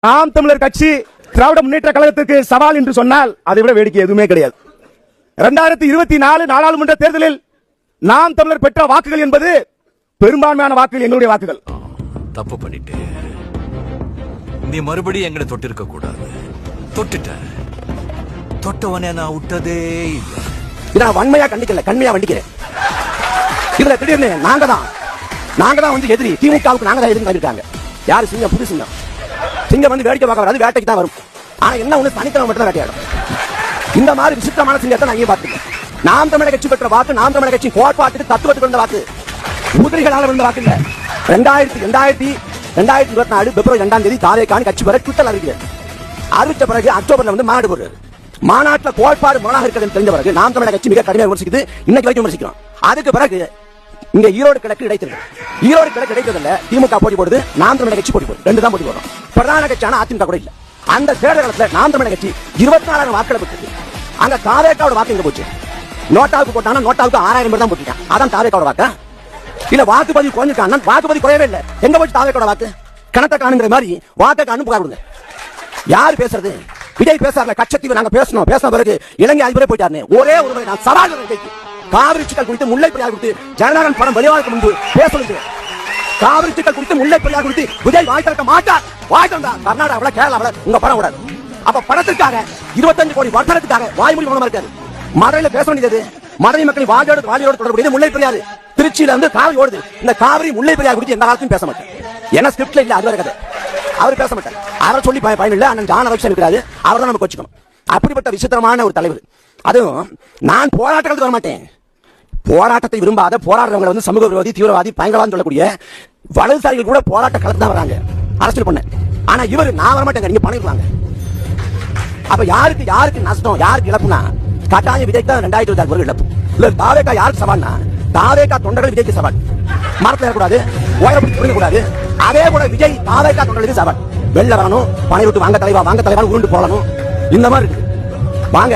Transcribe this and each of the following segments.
நாம் தமிழர் கட்சி திராவிட முன்னேற்ற கழகத்திற்கு சவால் என்று சொன்னால் அதை விட வேடிக்கை எதுவுமே கிடையாது. 2024 நாடாளுமன்ற தேர்தலில் நாம் தமிழர் பெற்ற வாக்குகள் என்பது பெரும்பான்மையான வாக்குகள் எங்களுடைய வாக்குகள். தப்பு பண்ணிட்டு நீ மறுபடியும் எங்களை தொட்டிருக்க கூடாது. தொட்டுட்ட தொட்டவனே நான் விட்டதே இல்லை. இதை வன்மையா கண்டிக்கல, கண்மையா வண்டிக்கிறேன். இதுல திடீர்னு நாங்க தான் வந்து எதிரி, திமுகவுக்கு நாங்க தான் எதிரி இருக்காங்க. யாரு சிங்கம்? புது சிங்கம். சிங்கம் வந்து வேடிக்கை பார்க்க வராது, வேட்டைக்கு தான் வரும். ஆனா என்ன ஒண்ணு, சனிக்கிழமை மட்டும் தான் வேட்டையாடும். இந்த மாதிரி விசித்திரமான சிங்கத்தை நான் பார்த்துக்கேன். நாம் தமிழர் கட்சி பெற்ற வாக்கு, நாம் தமிழர் கட்சி கோட்பாட்டுக்கு தத்துவத்துக்கு வந்த வாக்கு, குதிரைகளால வந்த வாக்கு இல்ல. 2024 பிப்ரவரி 2ஆம் தேதி தாவேக்கான கட்சி பெற ட்விட்டர் அறிவித்த பிறகு அக்டோபர்ல வந்து மாநாடு போடுறாரு. மாநாட்டுல கோட்பாடு மோனாக இருக்கிறது தெரிஞ்ச பிறகு நாம் தமிழர் கட்சி மிக கடுமையாக விமர்சிக்குது. இன்னைக்கு வரைக்கும் விமர்சிக்கிறோம். அதுக்கு பிறகு இங்க ஈரோடு கிழக்கு இடைத்தேர்தல், ஈரோடு கிழக்கு இடைத்தேர்தல்ல திமுக போட்டி போடுது, நாம் தமிழர் கட்சி போட்டி போடுது. ரெண்டு தான் போட்டி போடுறோம். பிரதான கட்சியான அதிமுக கூட இல்ல. அந்த தேர்தல் நாம் தமிழர் கட்சி 24,000 வாக்குகளை பெற்றது. அங்க தாவேக்காவோட வாக்கு எங்க போச்சு? நோட்டாவுக்கு போட்டானா நோட்டாவுக்கு 6,000 பேர் தான் போட்டிருக்கான். அதான் தாவேக்காவோட வாக்கு இல்ல. வாக்குப்பதிவு குறைஞ்சிருக்கான், வாக்குப்பதிவு குறையவே இல்லை. எங்க போச்சு தாவேக்காவோட வாக்கு? கணத்தை காணுங்கிற மாதிரி வாக்கு அனுப்பு கொடுங்க. யார் பேசுறது? விஜய் பேசார்ல, கச்சத்தீவு நாங்க பேசணும், பேசின பிறகு இலங்கை அதிபரே போயிட்டாரு. ஒரே ஒரு முறை நான் சவால் காவிரி சிக்கல் குறித்து, முல்லை பெரியார் குறித்து ஜனநாயகன் படம் வெளியாவதற்கு முன்பு பேசணும். காவிரி சிக்கல் குறித்து, முல்லை பெரியார் குறித்து விஜய் வாய் திறக்க மாட்டார். வாய் திறந்தார் கர்நாடகாவில், கேரளாவில் உங்க படம் விடாது. அப்ப படத்திற்காக 25 கோடி வர்த்தனத்துக்காக வாய்மொழி மௌனமா இருக்காரு. மதுரையில பேச வேண்டியது மதுரை மக்களின் வாழியோடு தொடர்புடைய முல்லை பெரியார். திருச்சியில வந்து காவிரி ஓடுது. இந்த காவிரி முல்லை பெரியார் குறித்து எந்த காலத்தையும் பேச மாட்டேன். ஏன்னா ஸ்கிரிப்ட்ல இல்ல, அது வரை கதை. அவர் பேச மாட்டார். அவரை சொல்லி பயன் இல்ல. அண்ணன் ஜான் அலெக்சன் இருக்கிறாரு, அவர் தான் நமக்கு வச்சுக்கணும். அப்படிப்பட்ட விசித்திரமான ஒரு தலைவர். அதுவும் நான் போராட்டங்களுக்கு வர மாட்டேன். போராட்டத்தை விரும்பாத போராடுறவங்க வந்து சமூக விரோதி, தீவிரவாதி, பயங்கரவாதி சொல்லக்கூடிய வலதுசாரிகள் கூட போராட்ட களத்து தான் வராங்க அரசியல் பண்ண. ஆனா இவர் நான் வரமாட்டேங்க, நீங்க பண்ணிருக்காங்க. அப்ப யாருக்கு நஷ்டம், யாருக்கு இழப்புனா கட்டாய விஜய்க்கு தான் 2026 இழப்பு. இல்ல தாவேக்கா யாருக்கு சவால்னா, தாவேக்கா தொண்டர்கள் விஜய்க்கு சவால். மரத்தில் ஏறக்கூடாது, ஓயப்படி கூடாது. அதே போல விஜய் தாவேக்கா தொண்டர்களுக்கு சவால். வெளில வரணும், பணை விட்டு வாங்க தலைவா உருண்டு போடணும். இந்த மாதிரி இருக்கு. வாங்க,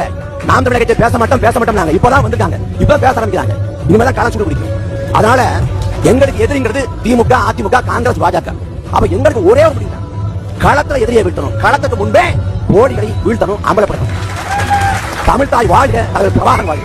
நாம் தமிழர் கட்சி பேச மாட்டோம் நாங்க. இப்பதான் வந்துட்டாங்க, இப்பதான் பேச ஆரம்பிக்கிறாங்க. இனிமேதான் களம் சுட்டு பிடிக்கும். அதனால எங்களுக்கு எதிரிங்கிறது திமுக, அதிமுக, காங்கிரஸ், பாஜக. அப்ப எங்களுக்கு ஒரே ஒரு முடிவு, களத்துல எதிரியை வீழ்த்தணும். களத்துக்கு முன்பே மோடிகளை வீழ்த்தணும், அமலப்படுத்தணும். தமிழ் தாய் வாழ்க, பிரபாகரன் வாழ்க.